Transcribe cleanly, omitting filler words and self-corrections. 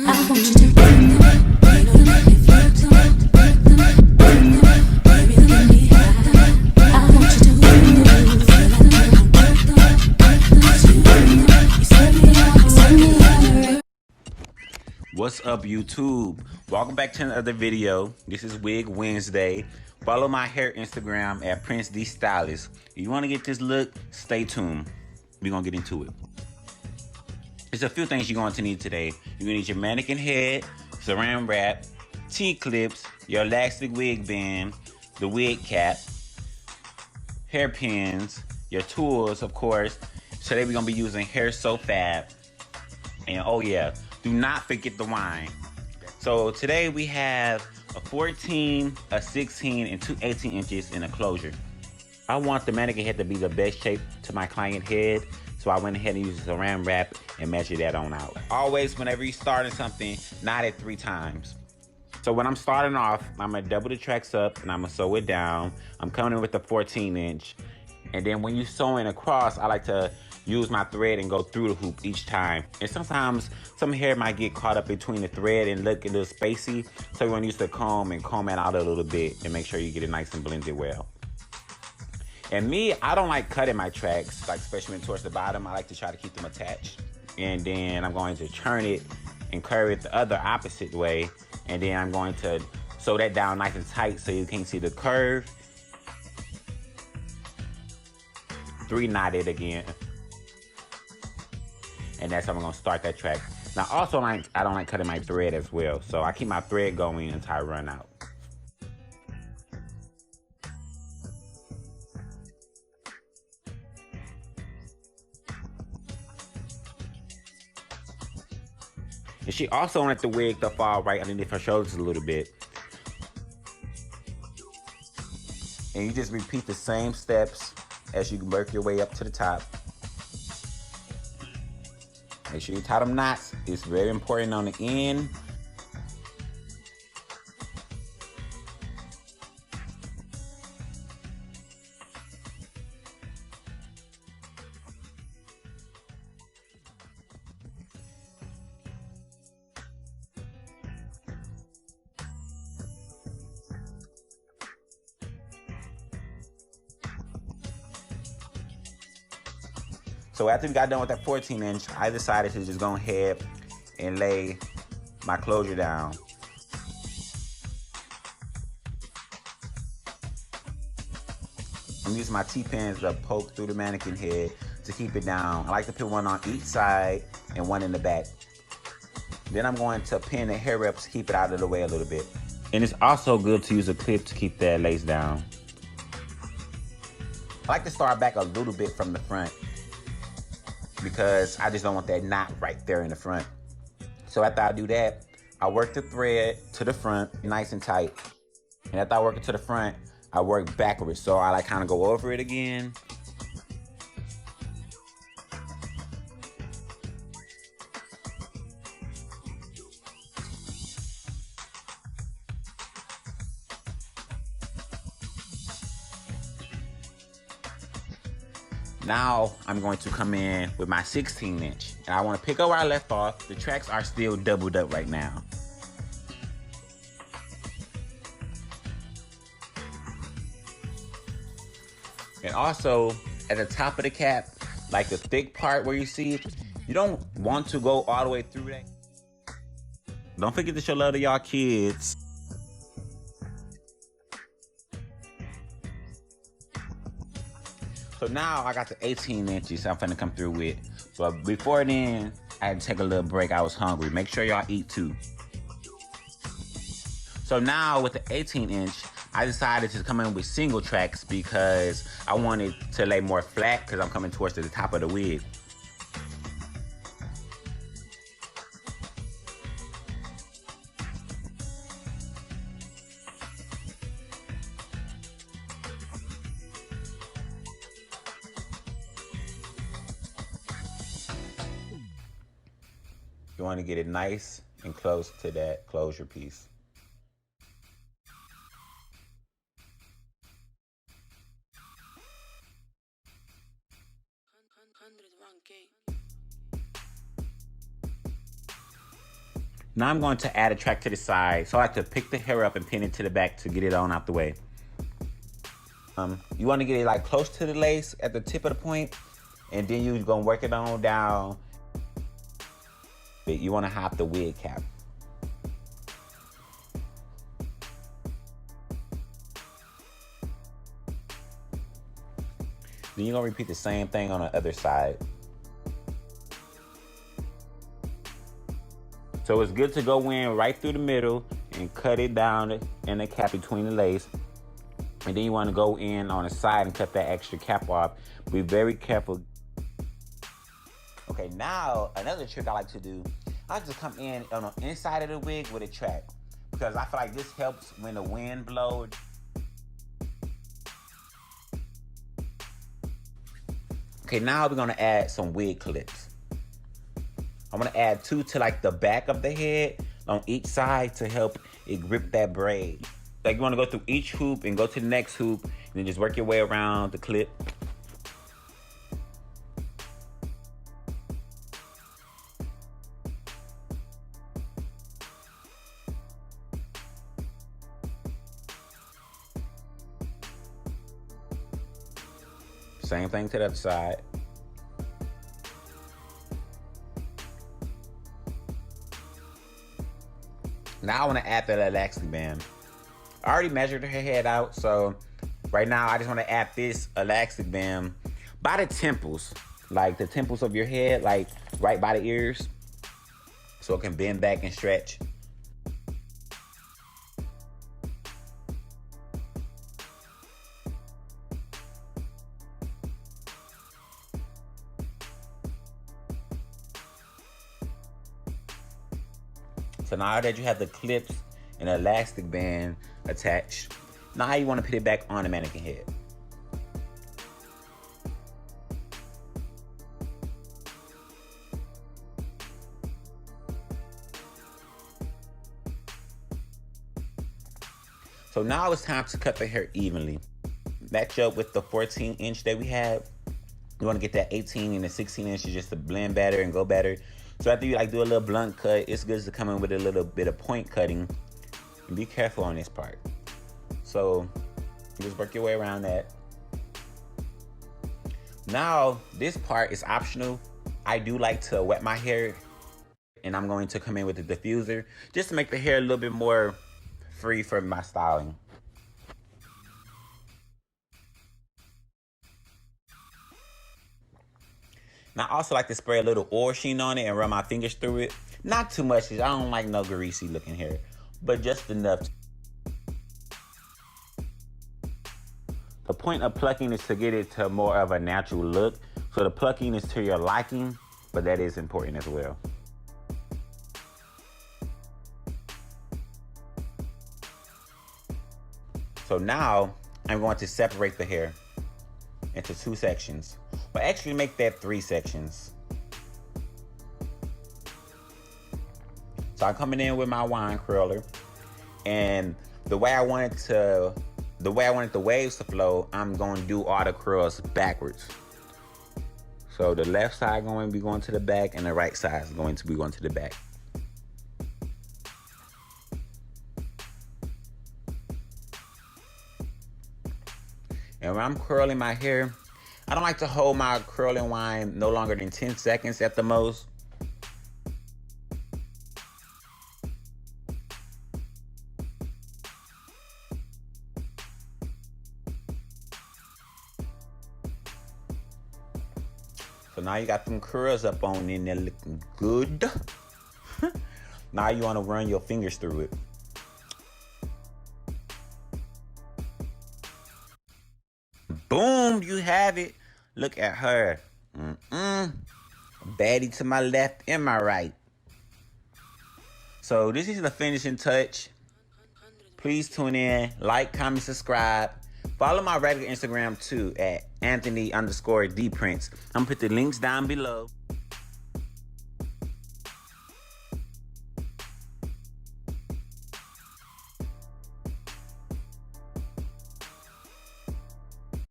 I want you to if I want you to What's up, YouTube? Welcome back to another video. This is Wig Wednesday. Follow my hair Instagram at Prince D Stylist. If you want to get this look, stay tuned. We're gonna get into it. There's a few things you're going to need today. You're gonna need your mannequin head, saran wrap, T-clips, your elastic wig band, the wig cap, hairpins, your tools, of course. Today we're gonna be using Hair So Fab. And oh yeah, do not forget the wine. So today we have a 14, a 16, and two 18 inches in a closure. I want the mannequin head to be the best shape to my client head, so I went ahead and used saran wrap and measured that on out. Always, whenever you're starting something, knot it 3 times. So when I'm starting off, I'm gonna double the tracks up and I'm gonna sew it down. I'm coming in with a 14 inch. And then when you're sewing across, I like to use my thread and go through the hoop each time. And sometimes some hair might get caught up between the thread and look a little spacey. So you want to use the comb and comb it out a little bit and make sure you get it nice and blended well. And me, I don't like cutting my tracks, like especially towards the bottom. I like to try to keep them attached. And then I'm going to turn it and curve it the other opposite way. And then I'm going to sew that down nice and tight so you can't see the curve. 3 knotted again. And that's how I'm gonna start that track. Now also, I don't like cutting my thread as well. So I keep my thread going until I run out. And she also wanted the wig to fall right underneath her shoulders a little bit. And you just repeat the same steps as you work your way up to the top. Make sure you tie them knots. It's very important on the end. So after we got done with that 14 inch, I decided to just go ahead and lay my closure down. I'm using my T-pins to poke through the mannequin head to keep it down. I like to put one on each side and one in the back. Then I'm going to pin the hair wrap to keep it out of the way a little bit. And it's also good to use a clip to keep that lace down. I like to start back a little bit from the front, because I just don't want that knot right there in the front. So after I do that, I work the thread to the front nice and tight. And after I work it to the front, I work backwards. So I like kind of go over it again. Now I'm going to come in with my 16 inch. And I want to pick up where I left off. The tracks are still doubled up right now. And also at the top of the cap, like the thick part where you see it, you don't want to go all the way through that. Don't forget to show love to y'all kids. So now I got the 18 inches I'm finna come through with. But before then, I had to take a little break. I was hungry. Make sure y'all eat too. So now with the 18 inch, I decided to come in with single tracks because I wanted to lay more flat because I'm coming towards the top of the wig. You want to get it nice and close to that closure piece. Now I'm going to add a track to the side. So I like to pick the hair up and pin it to the back to get it on out the way. You want to get it like close to the lace at the tip of the point, and then you're going to work it on down. You want to hop the wig cap. Then you're going to repeat the same thing on the other side. So it's good to go in right through the middle and cut it down in the cap between the lace. And then you want to go in on the side and cut that extra cap off. Be very careful. Okay, now another trick I like to do, I like to come in on the inside of the wig with a track, because I feel like this helps when the wind blows. Okay, now we're gonna add some wig clips. I'm gonna add 2 to like the back of the head on each side to help it grip that braid. Like you wanna go through each hoop and go to the next hoop, and then just work your way around the clip. Same thing to the other side. Now I want to add that elastic band. I already measured her head out, so right now I just want to add this elastic band by the temples, like the temples of your head, like right by the ears, so it can bend back and stretch. So now that you have the clips and the elastic band attached, now you want to put it back on the mannequin head. So now it's time to cut the hair evenly. Match up with the 14-inch that we had. You want to get that 18 and the 16 inches just to blend better and go better. So after you like do a little blunt cut, it's good to come in with a little bit of point cutting. And be careful on this part. So just work your way around that. Now this part is optional. I do like to wet my hair, and I'm going to come in with the diffuser just to make the hair a little bit more free for my styling. Now I also like to spray a little oil sheen on it and run my fingers through it. Not too much, because I don't like no greasy looking hair, but just enough. The point of plucking is to get it to more of a natural look. So the plucking is to your liking, but that is important as well. So now I'm going to separate the hair into 2 sections. But actually make that 3 sections. So I'm coming in with my wine curler, and the way I wanted the waves to flow, I'm going to do all the curls backwards. So the left side going to be going to the back, and the right side is going to be going to the back. And when I'm curling my hair, I don't like to hold my curling wine no longer than 10 seconds at the most. So now you got them curls up on in there looking good. Now you want to run your fingers through it. Boom, you have it. Look at her. Baddie to my left and my right. So this is the finishing touch. Please tune in, like, comment, subscribe. Follow my regular Instagram too at Anthony_DPrints. I'm gonna put the links down below.